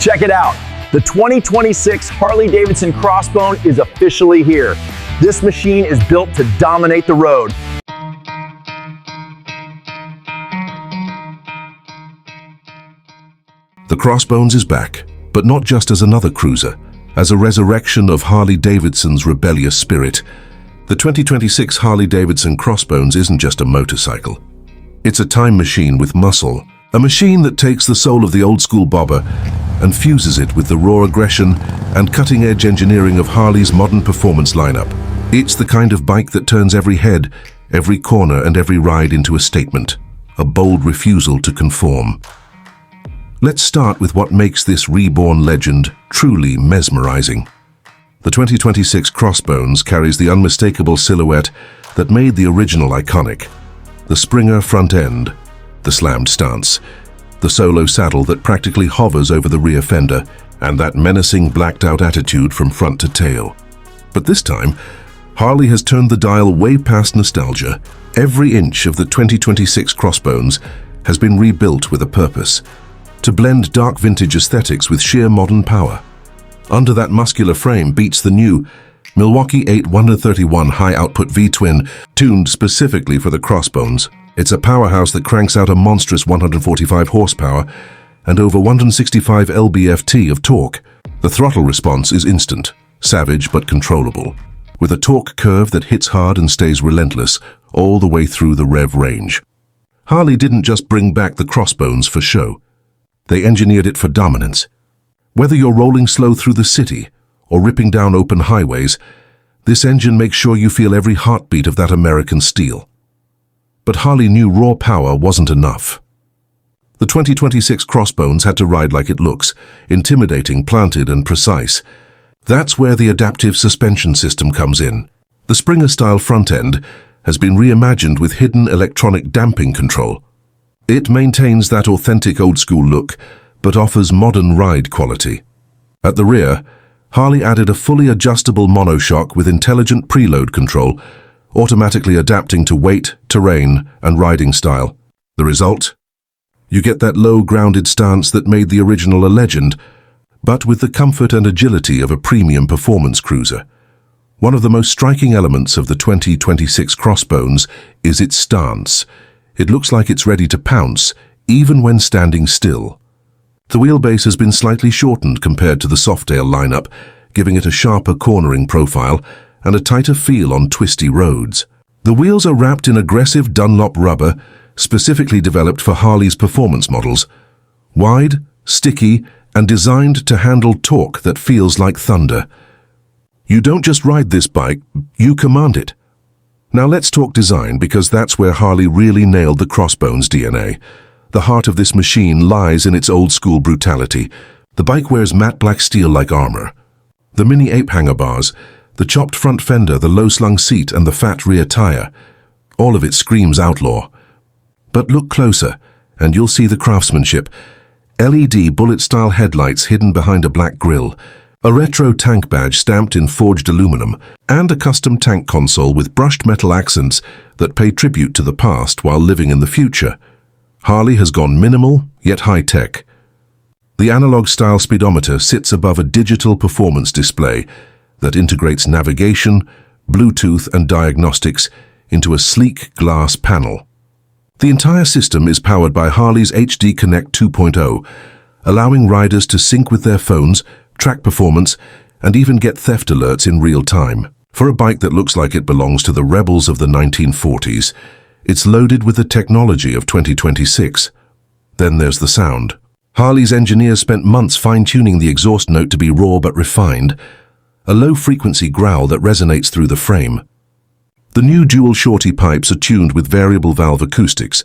Check it out. The 2026 Harley-Davidson Crossbone is officially here. This machine is built to dominate the road. The Crossbones is back, but not just as another cruiser. As a resurrection of Harley-Davidson's rebellious spirit, the 2026 Harley-Davidson Crossbones isn't just a motorcycle. It's a time machine with muscle, a machine that takes the soul of the old-school bobber and fuses it with the raw aggression and cutting-edge engineering of Harley's modern performance lineup. It's the kind of bike that turns every head, every corner, and every ride into a statement, a bold refusal to conform. Let's start with what makes this reborn legend truly mesmerizing. The 2026 Crossbones carries the unmistakable silhouette that made the original iconic. The Springer front end, the slammed stance, the solo saddle that practically hovers over the rear fender, and that menacing blacked-out attitude from front to tail. But this time, Harley has turned the dial way past nostalgia. Every inch of the 2026 Crossbones has been rebuilt with a purpose, to blend dark vintage aesthetics with sheer modern power. Under that muscular frame beats the new Milwaukee-Eight 131 high-output V-twin, tuned specifically for the Crossbones. It's a powerhouse that cranks out a monstrous 145 horsepower and over 165 lb-ft of torque. The throttle response is instant, savage but controllable, with a torque curve that hits hard and stays relentless all the way through the rev range. Harley didn't just bring back the Crossbones for show. They engineered it for dominance. Whether you're rolling slow through the city or ripping down open highways, this engine makes sure you feel every heartbeat of that American steel. But Harley knew raw power wasn't enough. The 2026 Crossbones had to ride like it looks, intimidating, planted, and precise. That's where the adaptive suspension system comes in. The Springer-style front end has been reimagined with hidden electronic damping control. It maintains that authentic old-school look, but offers modern ride quality. At the rear, Harley added a fully adjustable monoshock with intelligent preload control, automatically adapting to weight, terrain, and riding style. The result? You get that low, grounded stance that made the original a legend, but with the comfort and agility of a premium performance cruiser. One of the most striking elements of the 2026 Crossbones is its stance. It looks like it's ready to pounce, even when standing still. The wheelbase has been slightly shortened compared to the Softail lineup, giving it a sharper cornering profile and a tighter feel on twisty roads. The wheels are wrapped in aggressive Dunlop rubber, specifically developed for Harley's performance models. Wide, sticky, and designed to handle torque that feels like thunder. You don't just ride this bike, you command it. Now let's talk design, because that's where Harley really nailed the Crossbones DNA. The heart of this machine lies in its old-school brutality. The bike wears matte black steel like armor. The mini ape hanger bars, the chopped front fender, the low-slung seat, and the fat rear tire. All of it screams outlaw. But look closer, and you'll see the craftsmanship. LED bullet-style headlights hidden behind a black grille, a retro tank badge stamped in forged aluminum, and a custom tank console with brushed metal accents that pay tribute to the past while living in the future. Harley has gone minimal, yet high-tech. The analog-style speedometer sits above a digital performance display that integrates navigation, Bluetooth, and diagnostics into a sleek glass panel. The entire system is powered by Harley's HD Connect 2.0, allowing riders to sync with their phones, track performance, and even get theft alerts in real time. For a bike that looks like it belongs to the rebels of the 1940s, it's loaded with the technology of 2026. Then there's the sound. Harley's engineers spent months fine-tuning the exhaust note to be raw but refined, a low-frequency growl that resonates through the frame. The new dual shorty pipes are tuned with variable valve acoustics,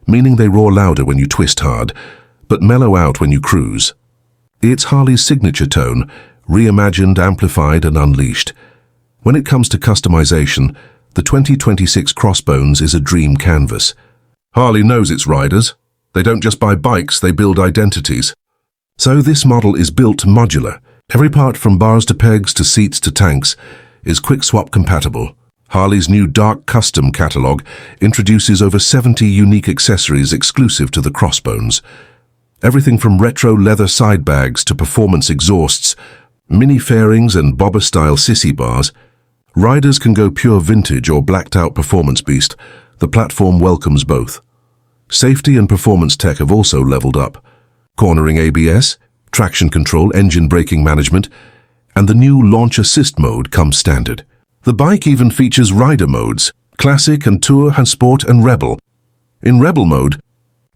meaning they roar louder when you twist hard, but mellow out when you cruise. It's Harley's signature tone, reimagined, amplified, and unleashed. When it comes to customization, the 2026 Crossbones is a dream canvas. Harley knows its riders. They don't just buy bikes, they build identities. So this model is built modular. Every part from bars to pegs to seats to tanks is quick-swap compatible. Harley's new Dark Custom catalog introduces over 70 unique accessories exclusive to the Crossbones. Everything from retro leather side bags to performance exhausts, mini fairings and bobber-style sissy bars, riders can go pure vintage or blacked-out performance beast. The platform welcomes both. Safety and performance tech have also leveled up. Cornering ABS, traction control, engine braking management, and the new launch assist mode comes standard. The bike even features rider modes, Classic and Tour and Sport and Rebel. In Rebel mode,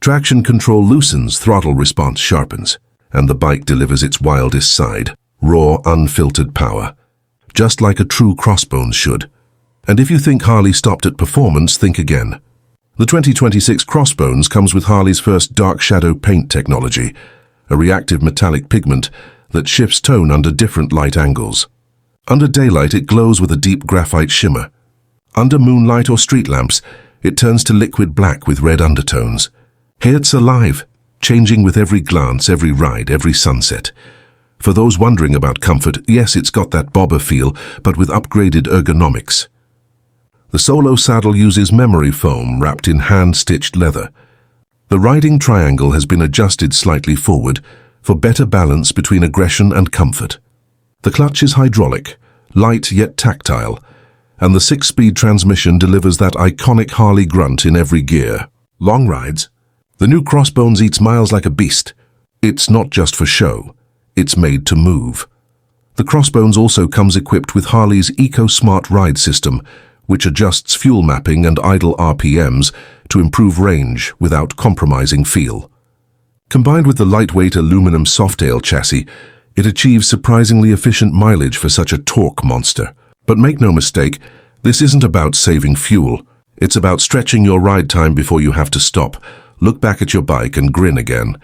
traction control loosens, throttle response sharpens, and the bike delivers its wildest side, raw, unfiltered power, just like a true Crossbones should. And if you think Harley stopped at performance, think again. The 2026 Crossbones comes with Harley's first dark shadow paint technology, a reactive metallic pigment that shifts tone under different light angles. Under daylight, it glows with a deep graphite shimmer. Under moonlight or street lamps, it turns to liquid black with red undertones. Here it's alive, changing with every glance, every ride, every sunset. For those wondering about comfort, yes, it's got that bobber feel, but with upgraded ergonomics. The Solo saddle uses memory foam wrapped in hand-stitched leather. The riding triangle has been adjusted slightly forward for better balance between aggression and comfort. The clutch is hydraulic, light yet tactile, and the 6-speed transmission delivers that iconic Harley grunt in every gear. Long rides. The new Crossbones eats miles like a beast. It's not just for show, it's made to move. The Crossbones also comes equipped with Harley's Eco-Smart Ride system, which adjusts fuel mapping and idle RPMs to improve range without compromising feel. Combined with the lightweight aluminum softail chassis, it achieves surprisingly efficient mileage for such a torque monster. But make no mistake, this isn't about saving fuel. It's about stretching your ride time before you have to stop, look back at your bike and grin again.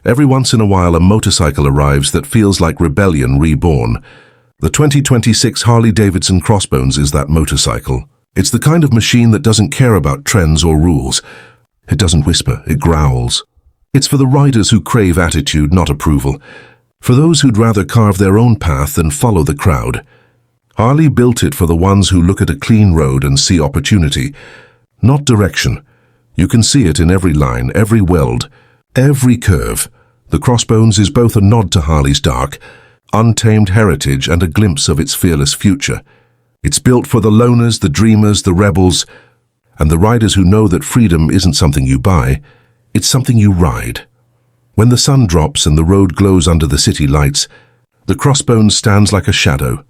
Every once in a while, a motorcycle arrives that feels like rebellion reborn. The 2026 Harley-Davidson Crossbones is that motorcycle. It's the kind of machine that doesn't care about trends or rules. It doesn't whisper, it growls. It's for the riders who crave attitude, not approval. For those who'd rather carve their own path than follow the crowd. Harley built it for the ones who look at a clean road and see opportunity, not direction. You can see it in every line, every weld, every curve. The Crossbones is both a nod to Harley's dark, untamed heritage and a glimpse of its fearless future. It's built for the loners, the dreamers, the rebels, and the riders who know that freedom isn't something you buy, it's something you ride. When the sun drops and the road glows under the city lights, the Crossbones stands like a shadow,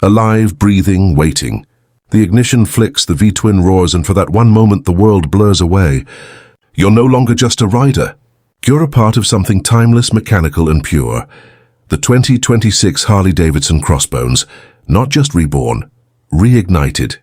alive, breathing, waiting. The ignition flicks, the V-twin roars, and for that one moment the world blurs away. You're no longer just a rider. You're a part of something timeless, mechanical, and pure. The 2026 Harley-Davidson Crossbones, not just reborn, reignited.